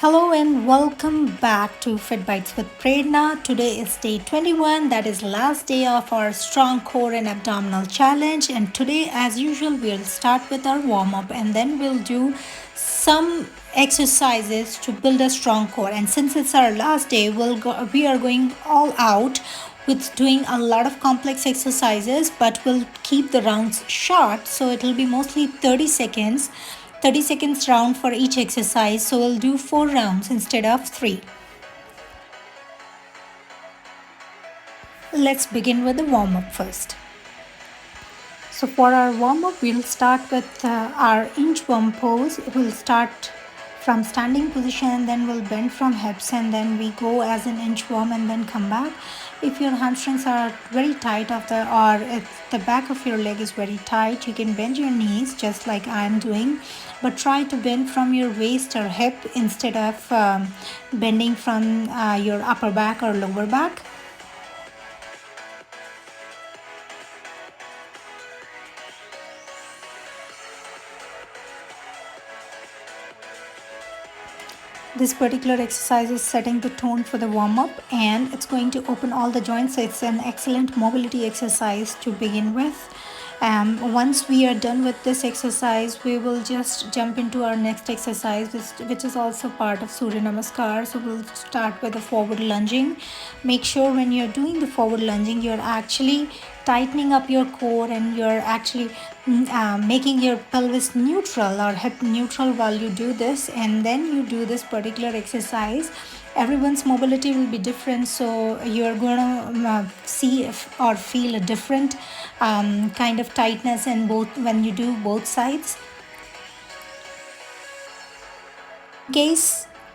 Hello and welcome back to Fitbytes with Prerna. Today is day 21, that is last day of our strong core and abdominal challenge. And today, as usual, we'll start with our warm up and then we'll do some exercises to build a strong core. And since it's our last day, we are going all out with doing a lot of complex exercises, but we'll keep the rounds short, so it'll be mostly 30 seconds round for each exercise, so we'll do 4 rounds instead of 3. Let's begin with the warm up first. So for our warm up, we'll start with our inchworm pose. We'll start from standing position and then we'll bend from hips and then we go as an inchworm and then come back. If your hamstrings are very tight or if the back of your leg is very tight, you can bend your knees just like I am doing, but try to bend from your waist or hip instead of bending from your upper back or lower back. This particular exercise is setting the tone for the warm-up and it's going to open all the joints. So it's an excellent mobility exercise to begin with. Once we are done with this exercise, we will just jump into our next exercise, which is also part of Surya Namaskar. So we'll start with the forward lunging. Make sure when you're doing the forward lunging, you're actually tightening up your core and you're actually making your pelvis neutral or hip neutral while you do this, and then you do this particular exercise. Everyone's mobility will be different, so you're going to see or feel a different kind of tightness in both when you do both sides.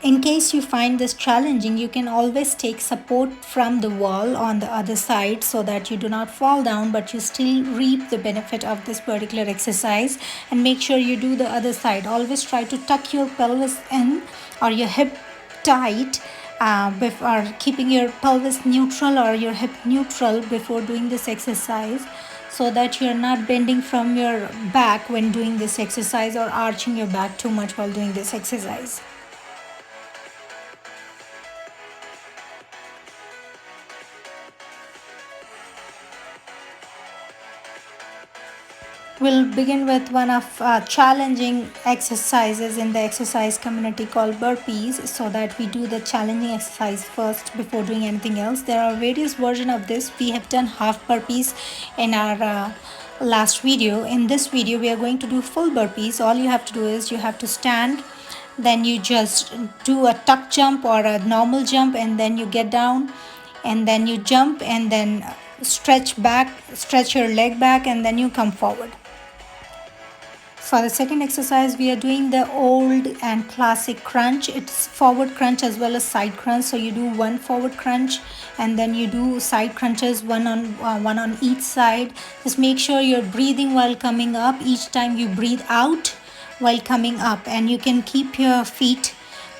In case you find this challenging, you can always take support from the wall on the other side so that you do not fall down, but you still reap the benefit of this particular exercise. And make sure you do the other side. Always try to tuck your pelvis in or your hip tight or keeping your pelvis neutral or your hip neutral before doing this exercise, so that you're not bending from your back when doing this exercise or arching your back too much while doing this exercise. We'll begin with one of challenging exercises in the exercise community called burpees, so that we do the challenging exercise first before doing anything else. There are various versions of this. We have done half burpees in our last video. In this video, we are going to do full burpees. All you have to do is you have to stand, then you just do a tuck jump or a normal jump, and then you get down, and then you jump, and then stretch your leg back, and then you come forward. For the second exercise, we are doing the old and classic crunch. It's forward crunch as well as side crunch. So you do one forward crunch and then you do side crunches, one on each side. Just make sure you're breathing while coming up. Each time you breathe out while coming up, and you can keep your feet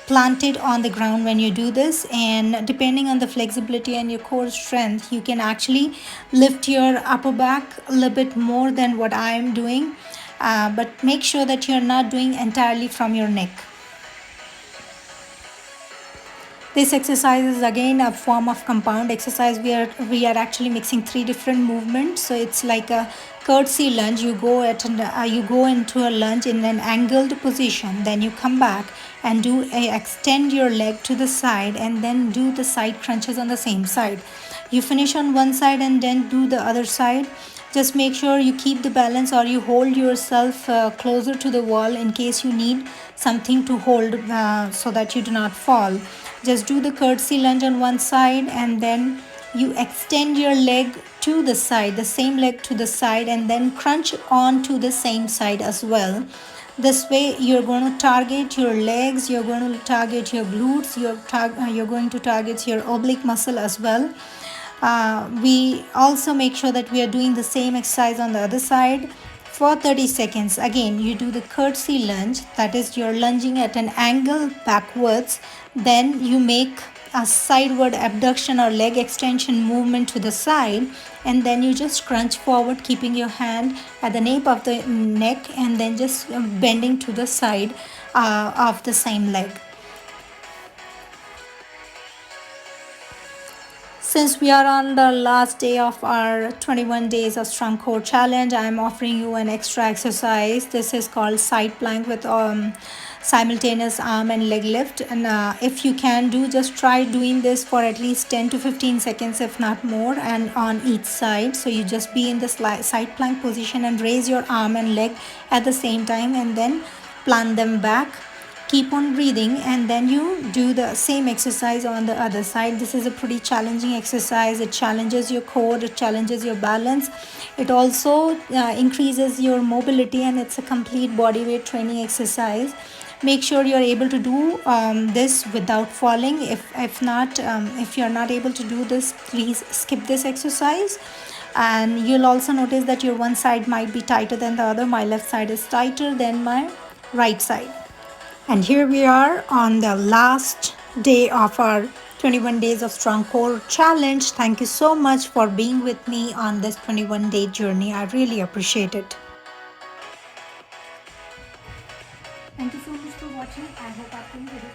planted on the ground when you do this, and depending on the flexibility and your core strength, you can actually lift your upper back a little bit more than what I am doing. But make sure that you're not doing entirely from your neck. This exercise is again a form of compound exercise. We are actually mixing 3 different movements. So it's like a curtsy lunge. You go into a lunge in an angled position, then you come back and extend your leg to the side, and then do the side crunches on the same side. You finish on one side and then do the other side. Just make sure you keep the balance, or you hold yourself closer to the wall in case you need something to hold so that you do not fall. Just do the curtsy lunge on one side, and then you extend your leg to the side, the same leg to the side, and then crunch on to the same side as well. This way you're going to target your legs, you're going to target your glutes, you're going to target your oblique muscle as well. We also make sure that we are doing the same exercise on the other side for 30 seconds. Again, you do the curtsy lunge, that is you're lunging at an angle backwards, then you make a sideward abduction or leg extension movement to the side, and then you just crunch forward, keeping your hand at the nape of the neck, and then just bending to the side of the same leg. Since we are on the last day of our 21 days of strong core challenge, I am offering you an extra exercise. This is called side plank with simultaneous arm and leg lift. And if you can do, just try doing this for at least 10 to 15 seconds, if not more, and on each side. So you just be in the side plank position and raise your arm and leg at the same time, and then plant them back. Keep on breathing, and then you do the same exercise on the other side. This is a pretty challenging exercise. It challenges your core, it challenges your balance, it also increases your mobility, and it's a complete body weight training exercise. Make sure you're able to do this without falling. If not, if you're not able to do this, please skip this exercise. And you'll also notice that your one side might be tighter than the other. My left side is tighter than my right side. And here we are on the last day of our 21 days of strong core challenge. Thank you so much for being with me on this 21-day journey. I really appreciate it. Thank you so much for watching. I hope आपको ये video